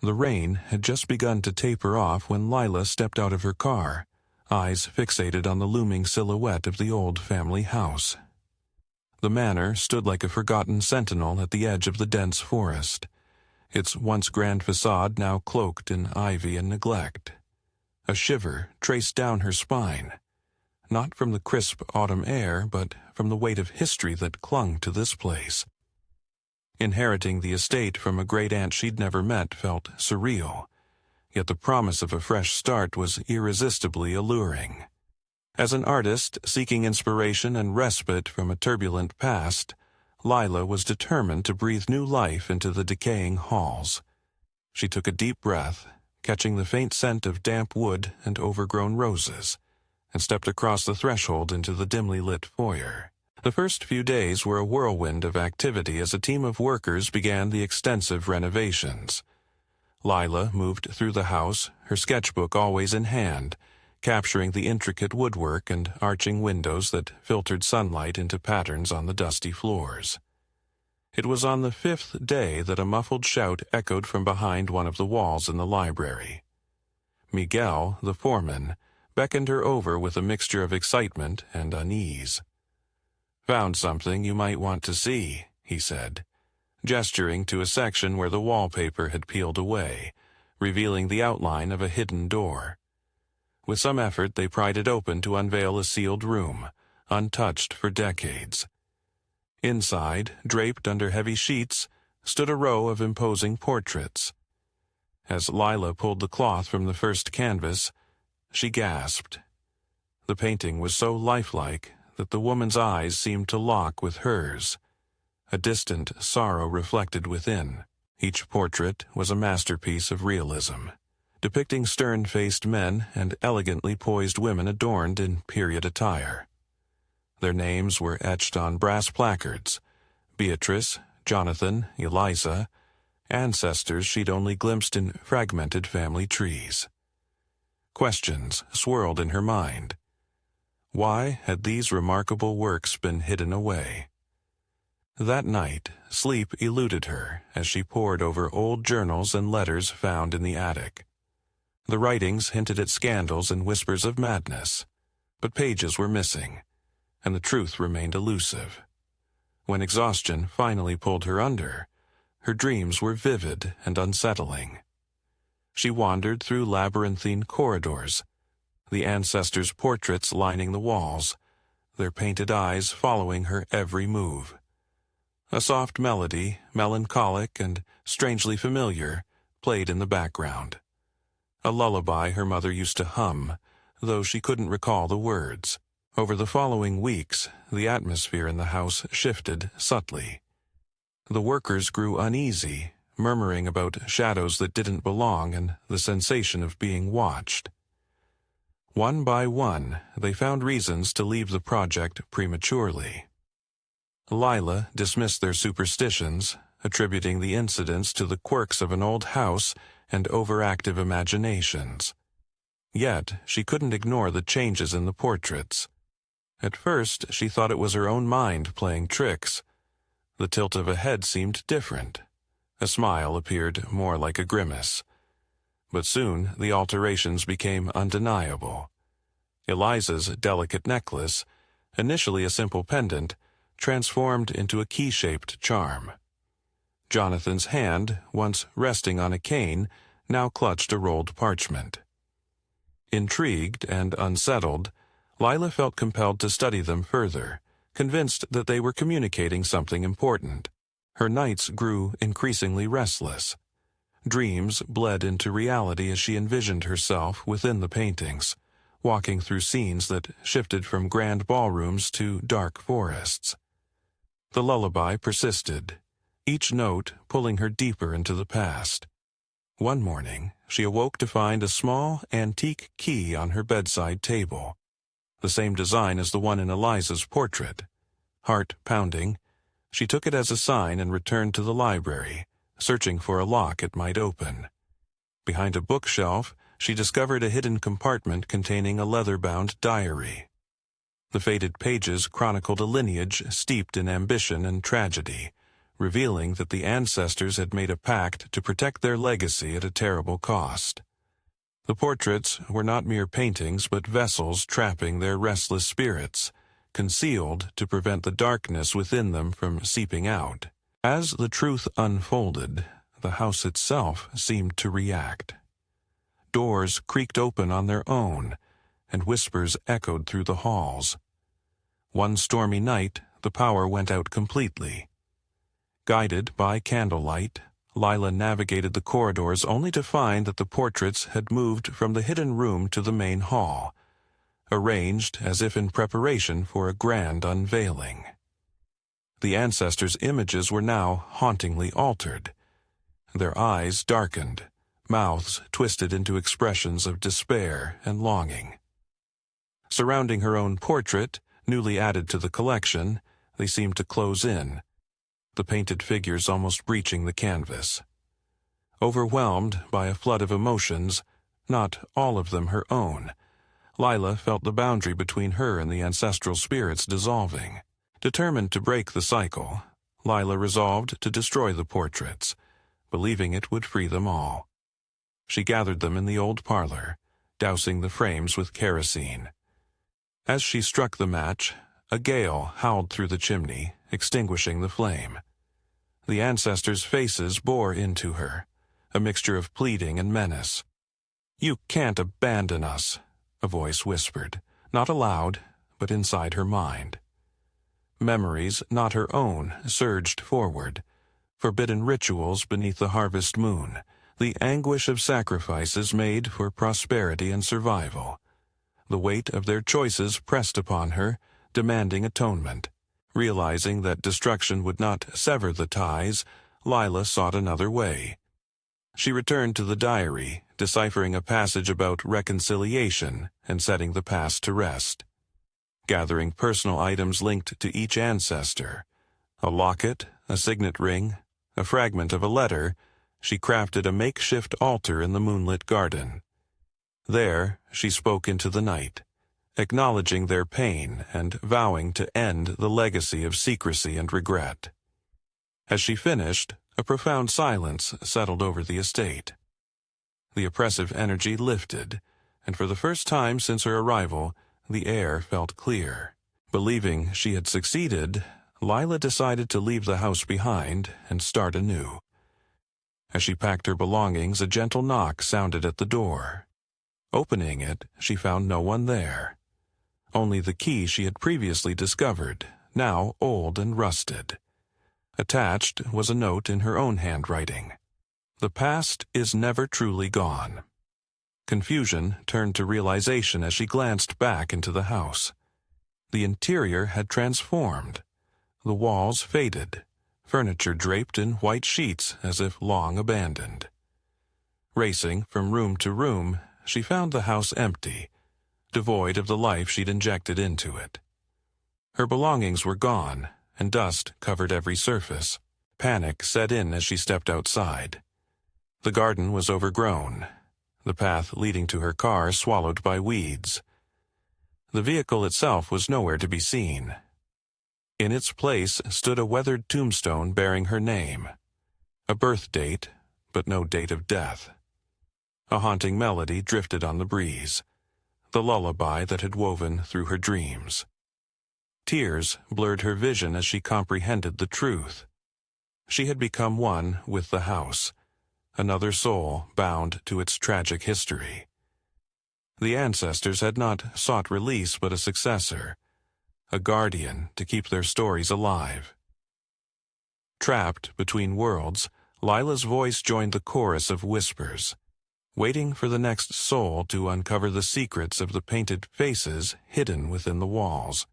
The rain had just begun to taper off when Lila stepped out of her car, eyes fixated on the looming silhouette of the old family house. The manor stood like a forgotten sentinel at the edge of the dense forest, its once grand facade now cloaked in ivy and neglect. A shiver traced down her spine, not from the crisp autumn air, but from the weight of history that clung to this place. Inheriting the estate from a great-aunt she'd never met felt surreal, yet the promise of a fresh start was irresistibly alluring. As an artist seeking inspiration and respite from a turbulent past, Lila was determined to breathe new life into the decaying halls. She took a deep breath, catching the faint scent of damp wood and overgrown roses, and stepped across the threshold into the dimly lit foyer. The first few days were a whirlwind of activity as a team of workers began the extensive renovations. Lila moved through the house, her sketchbook always in hand, capturing the intricate woodwork and arching windows that filtered sunlight into patterns on the dusty floors. It was on the 5th day that a muffled shout echoed from behind one of the walls in the library. Miguel, the foreman, beckoned her over with a mixture of excitement and unease. "Found something you might want to see," he said, gesturing to a section where the wallpaper had peeled away, revealing the outline of a hidden door. With some effort, they pried it open to unveil a sealed room, untouched for decades. Inside, draped under heavy sheets, stood a row of imposing portraits. As Lila pulled the cloth from the first canvas, she gasped. The painting was so lifelike that the woman's eyes seemed to lock with hers, a distant sorrow reflected within. Each portrait was a masterpiece of realism, depicting stern-faced men and elegantly poised women adorned in period attire. Their names were etched on brass placards: Beatrice, Jonathan, Eliza, ancestors she'd only glimpsed in fragmented family trees. Questions swirled in her mind. Why had these remarkable works been hidden away? That night, sleep eluded her as she pored over old journals and letters found in the attic. The writings hinted at scandals and whispers of madness, but pages were missing, and the truth remained elusive. When exhaustion finally pulled her under, her dreams were vivid and unsettling. She wandered through labyrinthine corridors, the ancestors' portraits lining the walls, their painted eyes following her every move. A soft melody, melancholic and strangely familiar, played in the background. A lullaby her mother used to hum, though she couldn't recall the words. Over the following weeks, the atmosphere in the house shifted subtly. The workers grew uneasy, murmuring about shadows that didn't belong and the sensation of being watched. One by one, they found reasons to leave the project prematurely. Lila dismissed their superstitions, attributing the incidents to the quirks of an old house and overactive imaginations. Yet, she couldn't ignore the changes in the portraits. At first, she thought it was her own mind playing tricks. The tilt of a head seemed different. A smile appeared more like a grimace. But soon the alterations became undeniable. Eliza's delicate necklace, initially a simple pendant, transformed into a key-shaped charm. Jonathan's hand, once resting on a cane, now clutched a rolled parchment. Intrigued and unsettled, Lila felt compelled to study them further, convinced that they were communicating something important. Her nights grew increasingly restless. Dreams bled into reality as she envisioned herself within the paintings, walking through scenes that shifted from grand ballrooms to dark forests. The lullaby persisted, each note pulling her deeper into the past. One morning, she awoke to find a small, antique key on her bedside table, the same design as the one in Eliza's portrait. Heart pounding, she took it as a sign and returned to the library, searching for a lock it might open. Behind a bookshelf, she discovered a hidden compartment containing a leather-bound diary. The faded pages chronicled a lineage steeped in ambition and tragedy, revealing that the ancestors had made a pact to protect their legacy at a terrible cost. The portraits were not mere paintings but vessels trapping their restless spirits, concealed to prevent the darkness within them from seeping out. As the truth unfolded, the house itself seemed to react. Doors creaked open on their own, and whispers echoed through the halls. One stormy night, the power went out completely. Guided by candlelight, Lila navigated the corridors only to find that the portraits had moved from the hidden room to the main hall, arranged as if in preparation for a grand unveiling. The ancestors' images were now hauntingly altered. Their eyes darkened, mouths twisted into expressions of despair and longing. Surrounding her own portrait, newly added to the collection, they seemed to close in, the painted figures almost breaching the canvas. Overwhelmed by a flood of emotions, not all of them her own, Lila felt the boundary between her and the ancestral spirits dissolving. Determined to break the cycle, Lila resolved to destroy the portraits, believing it would free them all. She gathered them in the old parlor, dousing the frames with kerosene. As she struck the match, a gale howled through the chimney, extinguishing the flame. The ancestors' faces bore into her, a mixture of pleading and menace. "You can't abandon us," a voice whispered, not aloud, but inside her mind. Memories not her own surged forward, forbidden rituals beneath the harvest moon, the anguish of sacrifices made for prosperity and survival. The weight of their choices pressed upon her, demanding atonement. Realizing that destruction would not sever the ties, Lila sought another way. She returned to the diary, deciphering a passage about reconciliation and setting the past to rest. Gathering personal items linked to each ancestor, a locket, a signet ring, a fragment of a letter, she crafted a makeshift altar in the moonlit garden. There, she spoke into the night, acknowledging their pain and vowing to end the legacy of secrecy and regret. As she finished, a profound silence settled over the estate. The oppressive energy lifted, and for the first time since her arrival, the air felt clear. Believing she had succeeded, Lila decided to leave the house behind and start anew. As she packed her belongings, a gentle knock sounded at the door. Opening it, she found no one there. Only the key she had previously discovered, now old and rusted. Attached was a note in her own handwriting. "The past is never truly gone." Confusion turned to realization as she glanced back into the house. The interior had transformed. The walls faded, furniture draped in white sheets as if long abandoned. Racing from room to room, she found the house empty, devoid of the life she'd injected into it. Her belongings were gone, and dust covered every surface. Panic set in as she stepped outside. The garden was overgrown, the path leading to her car swallowed by weeds. The vehicle itself was nowhere to be seen. In its place stood a weathered tombstone bearing her name. A birth date, but no date of death. A haunting melody drifted on the breeze, the lullaby that had woven through her dreams. Tears blurred her vision as she comprehended the truth. She had become one with the house, another soul bound to its tragic history. The ancestors had not sought release but a successor, a guardian to keep their stories alive. Trapped between worlds, Lila's voice joined the chorus of whispers, waiting for the next soul to uncover the secrets of the painted faces hidden within the walls.